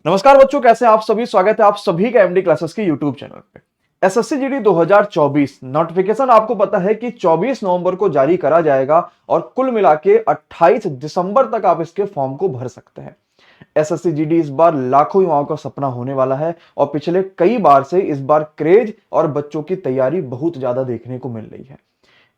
नमस्कार बच्चों, कैसे हैं आप सभी। स्वागत है आप सभी का एमडी क्लासेस के यूट्यूब चैनल पे। एसएससी जीडी 2024 नोटिफिकेशन आपको पता है कि 24 नवंबर को जारी करा जाएगा और कुल मिला के 28 दिसंबर तक आप इसके फॉर्म को भर सकते हैं। एसएससी जीडी इस बार लाखों युवाओं का सपना होने वाला है और पिछले कई बार से इस बार क्रेज और बच्चों की तैयारी बहुत ज्यादा देखने को मिल रही है।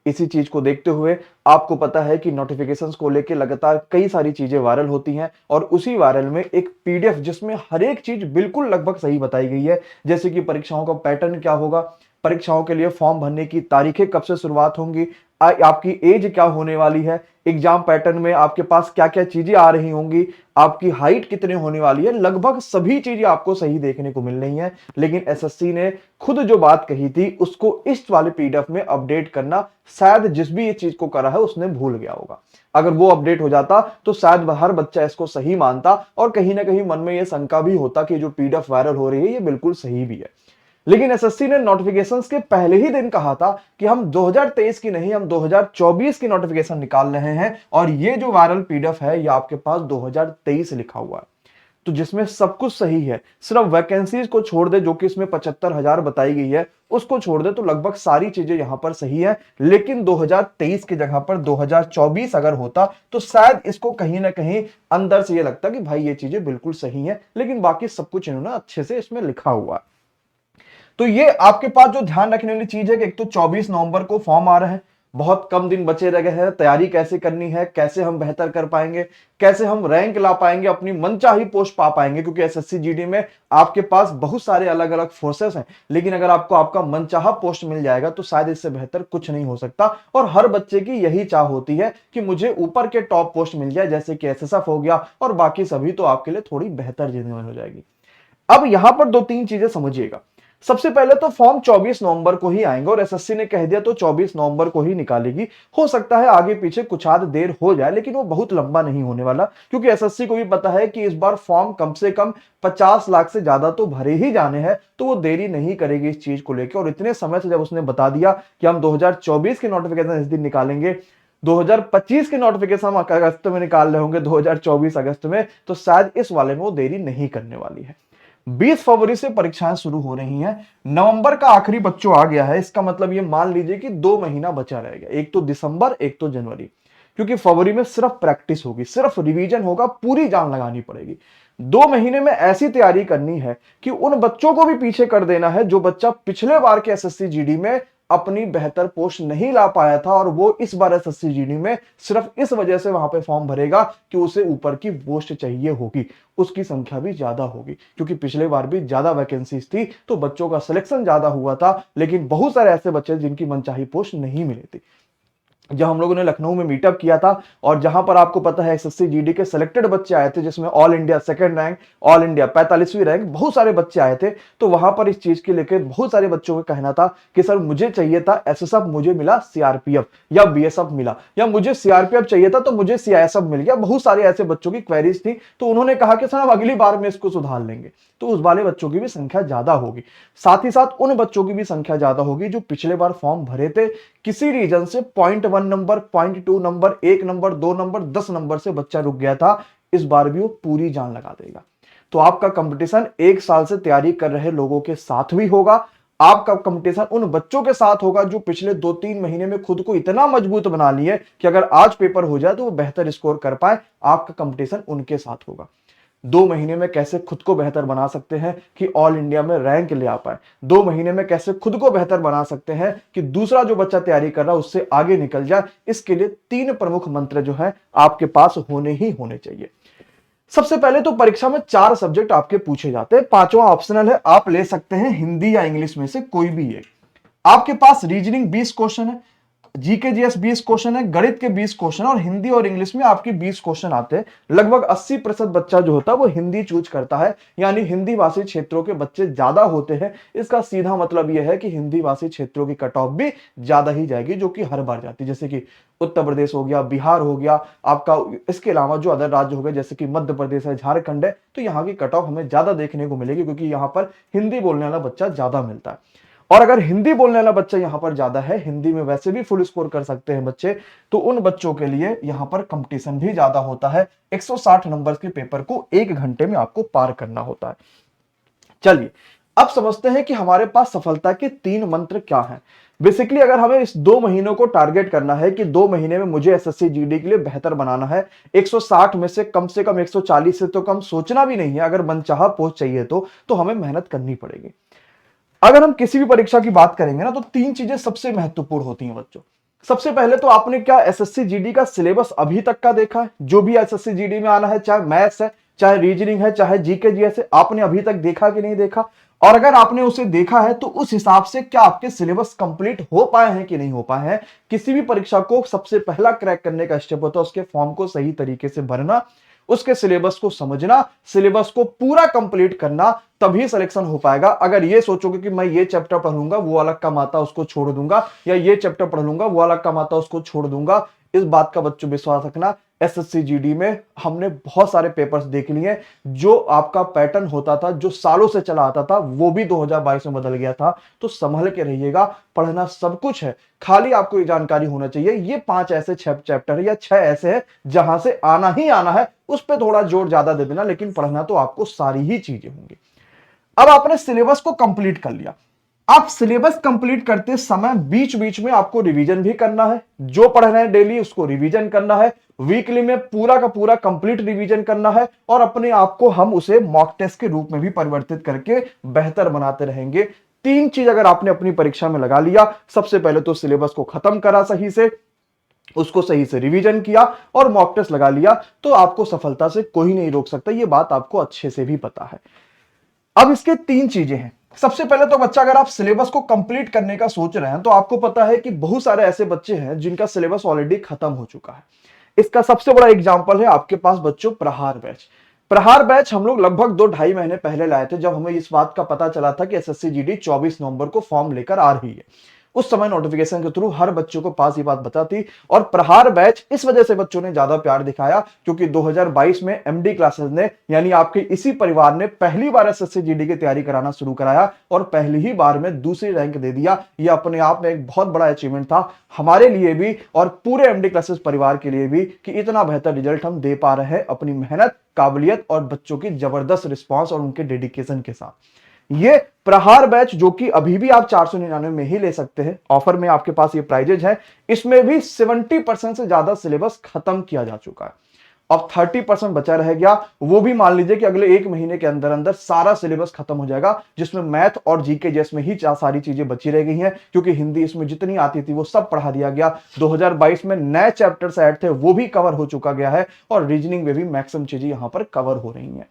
इसी चीज को देखते हुए आपको पता है कि नोटिफिकेशंस को लेकर लगातार कई सारी चीजें वायरल होती हैं और उसी वायरल में एक पीडीएफ जिसमें हर एक चीज बिल्कुल लगभग सही बताई गई है, जैसे कि परीक्षाओं का पैटर्न क्या होगा, परीक्षाओं के लिए फॉर्म भरने की तारीखें कब से शुरुआत होंगी, आपकी एज क्या होने वाली है, एग्जाम पैटर्न में आपके पास क्या क्या चीजें आ रही होंगी, आपकी हाइट कितनी होने वाली है, लगभग सभी चीजें आपको सही देखने को मिल रही हैं। लेकिन एसएससी ने खुद जो बात कही थी उसको इस वाले पीडीएफ में अपडेट करना शायद जिस भी ये चीज को करा है उसने भूल गया होगा। अगर वो अपडेट हो जाता तो शायद हर बच्चा इसको सही मानता और कहीं ना कहीं मन में ये शंका भी होता कि जो पीडीएफ वायरल हो रही है ये बिल्कुल सही भी है। लेकिन एसएससी ने नोटिफिकेशंस के पहले ही दिन कहा था कि हम 2023 की नहीं, हम 2024 की नोटिफिकेशन निकाल रहे हैं और ये जो वायरल पीडीएफ है ये आपके पास 2023 लिखा हुआ है। तो जिसमें सब कुछ सही है, सिर्फ वैकेंसीज को छोड़ दे जो कि इसमें 75,000 बताई गई है, उसको छोड़ दे तो लगभग सारी चीजें यहां पर सही है। लेकिन 2023 की जगह पर 2024 अगर होता तो शायद इसको कहीं ना कहीं अंदर से ये लगता कि भाई ये चीजें बिल्कुल सही है, लेकिन बाकी सब कुछ इन्होंने अच्छे से इसमें लिखा हुआ है। तो ये आपके पास जो ध्यान रखने वाली चीज है कि एक तो 24 नवंबर को फॉर्म आ रहा है, बहुत कम दिन बचे रह गए हैं, तैयारी कैसे करनी है, कैसे हम बेहतर कर पाएंगे, कैसे हम रैंक ला पाएंगे, अपनी मनचाही पोस्ट पा पाएंगे, क्योंकि एसएससी जीडी में आपके पास बहुत सारे अलग अलग फोर्सेस हैं। लेकिन अगर आपको आपका मनचाहा पोस्ट मिल जाएगा तो शायद इससे बेहतर कुछ नहीं हो सकता और हर बच्चे की यही चाह होती है कि मुझे ऊपर के टॉप पोस्ट मिल जाए, जैसे कि एसएसएफ हो गया और बाकी सभी, तो आपके लिए थोड़ी बेहतर जिंदगी हो जाएगी। अब यहां पर दो तीन चीजें समझिएगा। सबसे पहले तो फॉर्म 24 नवंबर को ही आएंगे और एसएससी ने कह दिया तो 24 नवंबर को ही निकालेगी। हो सकता है आगे पीछे कुछ आध देर हो जाए, लेकिन वो बहुत लंबा नहीं होने वाला, क्योंकि एसएससी को भी पता है कि इस बार फॉर्म कम से कम 50 लाख से ज्यादा तो भरे ही जाने हैं, तो वो देरी नहीं करेगी इस चीज को लेकर। और इतने समय से जब उसने बता दिया कि हम 2024 की नोटिफिकेशन इस दिन निकालेंगे, 2025 की नोटिफिकेशन हम अगस्त में निकाल रहे होंगे, 2024 अगस्त में, तो शायद इस वाले में वो देरी नहीं करने वाली है। 20 फरवरी से परीक्षाएं शुरू हो रही हैं, नवंबर का आखिरी बच्चों आ गया है, इसका मतलब ये मान लीजिए कि 2 महीना बचा रहेगा, एक तो दिसंबर एक तो जनवरी, क्योंकि फरवरी में सिर्फ प्रैक्टिस होगी, सिर्फ रिवीजन होगा, पूरी जान लगानी पड़ेगी। 2 महीने में ऐसी तैयारी करनी है कि उन बच्चों को भी पीछे कर देना है जो बच्चा पिछले बार के एसएससी जीडी में अपनी बेहतर पोस्ट नहीं ला पाया था और वो इस बार एसएससी जीडी में सिर्फ इस वजह से वहां पे फॉर्म भरेगा कि उसे ऊपर की पोस्ट चाहिए होगी, उसकी संख्या भी ज्यादा होगी, क्योंकि पिछले बार भी ज्यादा वैकेंसीज थी तो बच्चों का सिलेक्शन ज्यादा हुआ था, लेकिन बहुत सारे ऐसे बच्चे जिनकी मनचाही पोस्ट नहीं मिली थी। जब हम लोगों ने लखनऊ में मीटअप किया था और जहां पर आपको पता है एसएससी जीडी के सिलेक्टेड बच्चे आए थे, जिसमें all India second rank, all India 45वीं रैंक, बहुत सारे बच्चे आए थे, तो वहां पर इस चीज के लेकर बहुत सारे बच्चों का कहना था कि सर मुझे चाहिए था एसएसएफ, मुझे मिला सीआरपीएफ या बीएसएफ मिला, या मुझे सीआरपीएफ चाहिए था तो मुझे सीआईएसएफ मिल गया। बहुत सारे ऐसे बच्चों की क्वेरीज थी, तो उन्होंने कहा कि सर हम अगली बार में इसको सुधार लेंगे, तो उस वाले बच्चों की भी संख्या ज्यादा होगी। साथ ही साथ उन बच्चों की भी संख्या ज्यादा होगी जो पिछले बार फॉर्म भरे थे, किसी रीजन से 0.1 number, 0.2 number, 1 number, 2 number, 10 number से बच्चा रुक गया था, इस बार भी वो पूरी जान लगा देगा। तो आपका कंपटीशन 1 साल से तैयारी कर रहे लोगों के साथ भी होगा, आपका कंपटीशन उन बच्चों के साथ होगा जो पिछले 2-3 महीने में खुद को इतना मजबूत बना लिए कि अगर आज पेपर हो जाए तो वो बेहतर स्कोर कर पाए, आपका कंपटीशन उनके साथ होगा। 2 महीने में कैसे खुद को बेहतर बना सकते हैं कि ऑल इंडिया में रैंक ले आ पाए, 2 महीने में कैसे खुद को बेहतर बना सकते हैं कि दूसरा जो बच्चा तैयारी कर रहा है उससे आगे निकल जाए, इसके लिए 3 प्रमुख मंत्र जो है आपके पास होने ही होने चाहिए। सबसे पहले तो परीक्षा में 4 सब्जेक्ट आपके पूछे जाते हैं, 5वां ऑप्शनल है, आप ले सकते हैं हिंदी या इंग्लिश में से कोई भी एक। आपके पास रीजनिंग 20 क्वेश्चन है, जीके जीएस 20 क्वेश्चन है, गणित के 20 क्वेश्चन और हिंदी और इंग्लिश में आपकी 20 क्वेश्चन आते हैं। लगभग 80% बच्चा जो होता है वो हिंदी चूज करता है, यानी हिंदी भाषी क्षेत्रों के बच्चे ज्यादा होते हैं। इसका सीधा मतलब यह है कि हिंदी भाषी क्षेत्रों की कट ऑफ भी ज्यादा ही जाएगी, जो कि हर बार जाती है, जैसे कि उत्तर प्रदेश हो गया, बिहार हो गया आपका, इसके अलावा जो अदर राज्य हो गए जैसे कि मध्य प्रदेश है, झारखंड है, तो यहाँ की कट ऑफ हमें ज्यादा देखने को मिलेगी, क्योंकि यहाँ पर हिंदी बोलने वाला बच्चा ज्यादा मिलता है। और अगर हिंदी बोलने वाला बच्चा यहां पर ज्यादा है, हिंदी में वैसे भी फुल स्कोर कर सकते हैं बच्चे, तो उन बच्चों के लिए यहां पर कंपटीशन भी ज्यादा होता है। 160 नंबर के पेपर को 1 घंटे में आपको पार करना होता है। चलिए अब समझते हैं कि हमारे पास सफलता के 3 मंत्र क्या हैं। बेसिकली अगर हमें इस 2 महीनों को टारगेट करना है कि 2 महीने में मुझे एसएससी जीडी के लिए बेहतर बनाना है, 160 में से कम 140 से तो कम सोचना भी नहीं है। अगर मनचाहा पोस्ट चाहिए तो हमें मेहनत करनी पड़ेगी। अगर हम किसी भी परीक्षा की बात करेंगे ना, तो 3 चीजें सबसे महत्वपूर्ण होती हैं बच्चों। सबसे पहले तो आपने क्या एसएससी जीडी का सिलेबस अभी तक का देखा है? जो भी एसएससी जीडी में आना है, चाहे मैथ्स है, चाहे रीजनिंग है, चाहे जीके जीएस है, आपने अभी तक देखा कि नहीं देखा? और अगर आपने उसे देखा है तो उस हिसाब से क्या आपके सिलेबस कंप्लीट हो पाए हैं कि नहीं हो पाए हैं? किसी भी परीक्षा को सबसे पहला क्रैक करने का स्टेप होता है उसके फॉर्म को सही तरीके से भरना, उसके सिलेबस को समझना, सिलेबस को पूरा कंप्लीट करना, तभी सिलेक्शन हो पाएगा। अगर ये सोचोगे कि मैं ये चैप्टर पढ़ लूंगा, वो अलग काम आता उसको छोड़ दूंगा, या ये चैप्टर पढ़ लूंगा, वो अलग काम आता उसको छोड़ दूंगा, इस बात का बच्चों विश्वास रखना। एसएससी जीडी में हमने बहुत सारे पेपर्स देख लिए, जो आपका पैटर्न होता था, जो सालों से चला आता था, वो भी 2022 में बदल गया था। तो संभल के रहिएगा, पढ़ना सब कुछ है, खाली आपको ये जानकारी होना चाहिए ये 5 ऐसे 6 चैप्टर या 6 ऐसे है जहां से आना ही आना है, उस पर थोड़ा जोर ज्यादा दे देना, लेकिन पढ़ना तो आपको सारी ही चीजें होंगी। अब आपने सिलेबस को कंप्लीट कर लिया। आप सिलेबस कंप्लीट करते समय बीच बीच में आपको रिवीजन भी करना है। जो पढ़ रहे हैं डेली उसको रिवीजन करना है, वीकली में पूरा का पूरा कंप्लीट रिवीजन करना है, और अपने आप को हम उसे मॉक टेस्ट के रूप में भी परिवर्तित करके बेहतर बनाते रहेंगे। 3 चीज अगर आपने अपनी परीक्षा में लगा लिया, सबसे पहले तो सिलेबस को खत्म करा सही से, उसको सही से रिवीजन किया और मॉक टेस्ट लगा लिया, तो आपको सफलता से कोई नहीं रोक सकता। ये बात आपको अच्छे से भी पता है। अब इसके 3 चीजें हैं। सबसे पहले तो बच्चा, अगर आप सिलेबस को कंप्लीट करने का सोच रहे हैं, तो आपको पता है कि बहुत सारे ऐसे बच्चे हैं जिनका सिलेबस ऑलरेडी खत्म हो चुका है। इसका सबसे बड़ा एग्जांपल है आपके पास बच्चों प्रहार बैच। प्रहार बैच हम लोग लगभग 2-2.5 महीने पहले लाए थे, जब हमें इस बात का पता चला था कि एसएससी जीडी 24 नवंबर को फॉर्म लेकर आ रही है। उस समय नोटिफिकेशन के थ्रू हर बच्चों को पास ये बात बता थी। और प्रहार बैच इस वजह से बच्चों ने ज्यादा प्यार दिखाया क्योंकि 2022 में एमडी क्लासेस ने, यानी आपके इसी परिवार ने, पहली बार एसएससी जीडी की तैयारी कराना शुरू कराया और पहली ही बार में दूसरी रैंक दे दिया। यह अपने आप में एक बहुत बड़ा अचीवमेंट था हमारे लिए भी और पूरे एमडी क्लासेस परिवार के लिए भी, कि इतना बेहतर रिजल्ट हम दे पा रहे हैं अपनी मेहनत, काबिलियत और बच्चों की जबरदस्त रिस्पॉन्स और उनके डेडिकेशन के साथ। ये प्रहार बैच, जो कि अभी भी आप 499 में ही ले सकते हैं, ऑफर में आपके पास ये प्राइजेज है, इसमें भी 70% से ज्यादा सिलेबस खत्म किया जा चुका है। अब 30% बचा रह गया, वो भी मान लीजिए कि अगले 1 महीने के अंदर अंदर सारा सिलेबस खत्म हो जाएगा, जिसमें मैथ और जीके जिसमें ही सारी चीजें बची रह गई हैं, क्योंकि हिंदी इसमें जितनी आती थी वो सब पढ़ा दिया गया। 2022 में नए चैप्टर्स ऐड थे, वो भी कवर हो चुका गया है, और रीजनिंग में भी मैक्सिमम चीजें यहां पर कवर हो रही हैं।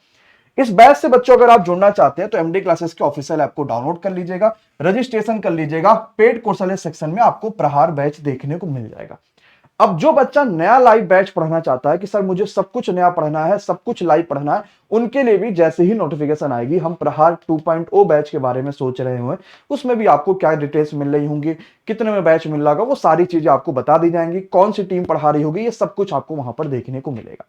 इस बैच से बच्चों अगर आप जुड़ना चाहते हैं तो एमडी क्लासेस के ऑफिशियल ऐप को डाउनलोड कर लीजिएगा, रजिस्ट्रेशन कर लीजिएगा। पेड कोर्स वाले सेक्शन में आपको प्रहार बैच देखने को मिल जाएगा। अब जो बच्चा नया लाइव बैच पढ़ना चाहता है कि सर मुझे सब कुछ नया पढ़ना है, सब कुछ लाइव पढ़ना है, उनके लिए भी जैसे ही नोटिफिकेशन आएगी, हम प्रहार 2.0 बैच के बारे में सोच रहे हुए, उसमें भी आपको क्या डिटेल्स मिल रही होंगी, कितने में बैच मिल रहा होगा, वो सारी चीजें आपको बता दी जाएंगी, कौन सी टीम पढ़ा रही होगी, ये सब कुछ आपको वहां पर देखने को मिलेगा।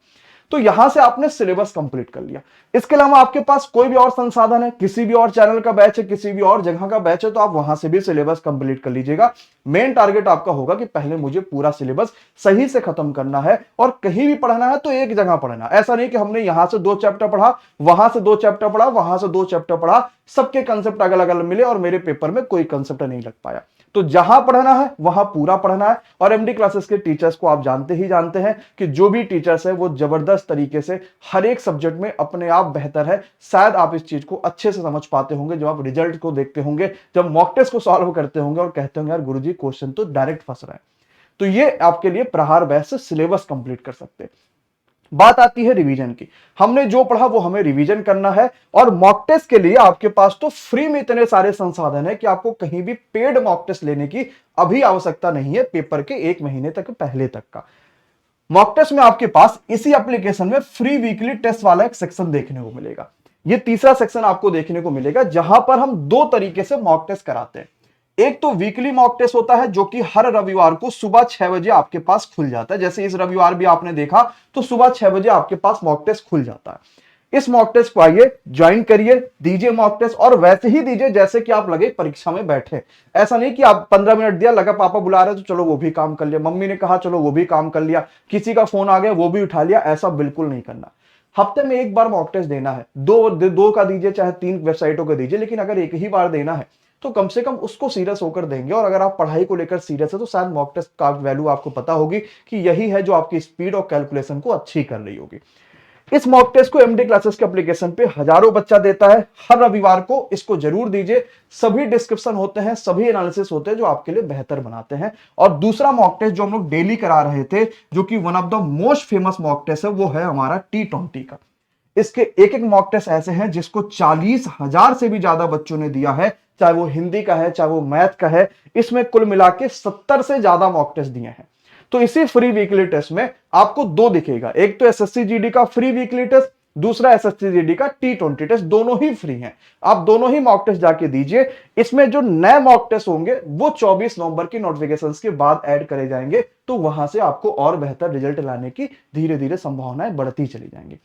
तो यहां से आपने सिलेबस कंप्लीट कर लिया। इसके अलावा आपके पास कोई भी और संसाधन है, किसी भी और चैनल का बैच है, किसी भी और जगह का बैच है, तो आप वहां से भी सिलेबस कंप्लीट कर लीजिएगा। मेन टारगेट आपका होगा कि पहले मुझे पूरा सिलेबस सही से खत्म करना है, और कहीं भी पढ़ना है तो एक जगह पढ़ना। ऐसा नहीं कि हमने यहां से 2 चैप्टर पढ़ा, वहां से 2 चैप्टर पढ़ा, वहां से 2 चैप्टर पढ़ा, सबके कंसेप्ट अलग अलग मिले और मेरे पेपर में कोई कंसेप्ट नहीं लग पाया। तो जहां पढ़ना है वहां पूरा पढ़ना है। और एमडी क्लासेस के टीचर्स को आप जानते ही जानते हैं कि जो भी टीचर्स है वो जबरदस्त तरीके से हर एक सब्जेक्ट में अपने आप बेहतर है। शायद आप इस चीज को अच्छे से समझ पाते होंगे जब आप रिजल्ट को देखते होंगे, जब मॉक टेस्ट को सॉल्व करते होंगे और कहते होंगे यार गुरुजी क्वेश्चन तो डायरेक्ट फंस रहा है। तो ये आपके लिए प्रहार बैच से सिलेबस कंप्लीट कर सकते हैं। बात आती है रिवीजन की। हमने जो पढ़ा वो हमें रिवीजन करना है, और मॉक टेस्ट के लिए आपके पास तो फ्री में इतने सारे संसाधन है कि आपको कहीं भी पेड मॉक टेस्ट लेने की अभी आवश्यकता नहीं है। पेपर के 1 महीने तक पहले तक का मॉक टेस्ट में आपके पास इसी एप्लीकेशन में फ्री वीकली टेस्ट वाला एक सेक्शन देखने को मिलेगा। ये तीसरा सेक्शन आपको देखने को मिलेगा जहां पर हम 2 तरीके से मॉक टेस्ट कराते हैं। एक तो वीकली मॉक टेस्ट होता है जो कि हर रविवार को सुबह 6 बजे आपके पास खुल जाता है। जैसे इस रविवार भी आपने देखा तो सुबह 6 बजे आपके पास मॉक टेस्ट खुल जाता है। इस मॉक टेस्ट को आइए, ज्वाइन करिए, दीजिए मॉक टेस्ट, और वैसे ही दीजिए जैसे कि आप लगे परीक्षा में बैठे। ऐसा नहीं कि आप 15 मिनट दिया, लगा पापा बुला रहे तो चलो वो भी काम कर लिया, मम्मी ने कहा चलो वो भी काम कर लिया, किसी का फोन आ गया वो भी उठा लिया, ऐसा बिल्कुल नहीं करना। हफ्ते में एक बार मॉक टेस्ट देना है, दो का दीजिए चाहे 3 वेबसाइटों का दीजिए, लेकिन अगर एक ही बार देना है तो कम से कम उसको सीरियस होकर देंगे। और अगर आप पढ़ाई को लेकर सीरियस है तो शायद मॉक टेस्ट का वैल्यू आपको पता होगी कि यही है जो आपकी स्पीड और कैलकुलेशन को अच्छी कर रही होगी। इस मॉक टेस्ट को एमडी क्लासेस के एप्लीकेशन पे हजारों बच्चा देता है हर रविवार को, इसको जरूर दीजिए। सभी डिस्क्रिप्शन होते हैं, सभी एनालिसिस होते हैं जो आपके लिए बेहतर बनाते हैं। और दूसरा मॉक टेस्ट जो हम लोग डेली करा रहे थे, जो कि one of the most famous mock test है, वो है हमारा T20 का। इसके एक एक मॉक टेस्ट ऐसे हैं जिसको 40,000 से भी ज्यादा बच्चों ने दिया है, चाहे वो हिंदी का है चाहे वो मैथ का है। इसमें कुल मिला के 70 से ज्यादा मॉक टेस्ट दिए हैं। तो इसी फ्री वीकली टेस्ट में आपको दो दिखेगा, एक तो एसएससी जीडी का फ्री वीकली टेस्ट, दूसरा एसएससी जीडी का T20 टेस्ट, दोनों ही फ्री हैं। आप दोनों ही मॉक टेस्ट जाके दीजिए। इसमें जो नए मॉक टेस्ट होंगे वो 24 नवंबर की नोटिफिकेशंस के बाद ऐड करे जाएंगे, तो वहां से आपको और बेहतर रिजल्ट लाने की धीरे धीरे संभावनाएं बढ़ती चली जाएंगी।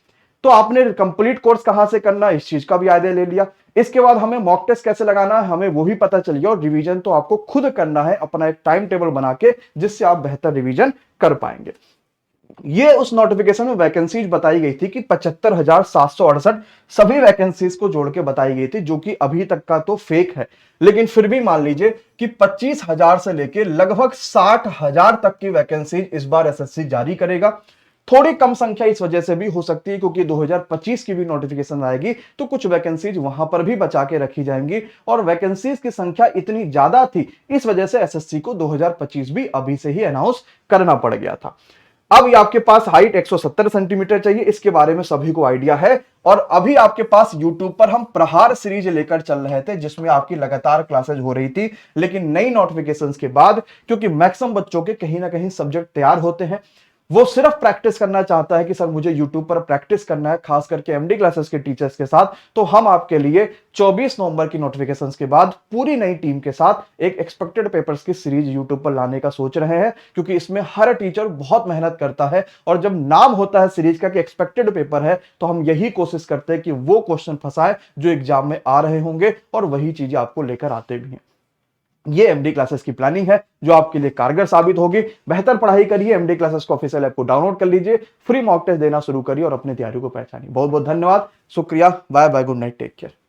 तो आपने कंप्लीट कोर्स कहां से करना है इस चीज का भी आइडिया ले लिया। इसके बाद हमें मॉक टेस्ट कैसे लगाना है हमें वो भी पता चल गया, और रिवीजन तो आपको खुद करना है अपना एक टाइम टेबल बना के, जिससे आप बेहतर रिवीजन कर पाएंगे। ये उस नोटिफिकेशन में वैकेंसीज बताई गई थी कि 75,768 सभी वैकेंसीज को जोड़ के बताई गई थी, जो कि अभी तक का तो फेक है। लेकिन फिर भी मान लीजिए कि 25,000 से लेके लगभग 60,000 तक की वैकेंसीज इस बार एसएससी जारी करेगा। थोड़ी कम संख्या इस वजह से भी हो सकती है क्योंकि 2025 की भी नोटिफिकेशन आएगी, तो कुछ वैकेंसीज वहां पर भी बचा के रखी जाएंगी। और वैकेंसीज की संख्या इतनी ज्यादा थी, इस वजह से एसएससी को 2025 भी अभी से ही अनाउंस करना पड़ गया था। अब ये आपके पास हाइट 170 सेंटीमीटर चाहिए, इसके बारे में सभी को आइडिया है। और अभी आपके पास YouTube पर हम प्रहार सीरीज लेकर चल रहे थे, जिसमें आपकी लगातार क्लासेज हो रही थी। लेकिन नई नोटिफिकेशंस के बाद, क्योंकि मैक्सिमम बच्चों के कहीं ना कहीं सब्जेक्ट तैयार होते हैं, वो सिर्फ प्रैक्टिस करना चाहता है कि सर मुझे YouTube पर प्रैक्टिस करना है, खास करके एमडी क्लासेस के टीचर्स के साथ, तो हम आपके लिए 24 नवंबर की नोटिफिकेशंस के बाद पूरी नई टीम के साथ एक एक्सपेक्टेड पेपर्स की सीरीज YouTube पर लाने का सोच रहे हैं। क्योंकि इसमें हर टीचर बहुत मेहनत करता है, और जब नाम होता है सीरीज का कि एक्सपेक्टेड पेपर है, तो हम यही कोशिश करते हैं कि वो क्वेश्चन फंसाए जो एग्जाम में आ रहे होंगे, और वही चीजें आपको लेकर आते भी हैं। ये एमडी क्लासेस की प्लानिंग है जो आपके लिए कारगर साबित होगी। बेहतर पढ़ाई करिए, एमडी क्लासेस को ऑफिशियल ऐप को डाउनलोड कर लीजिए, फ्री मॉक टेस्ट देना शुरू करिए और अपनी तैयारी को पहचानिए। बहुत बहुत धन्यवाद, शुक्रिया, bye bye, good night, take care.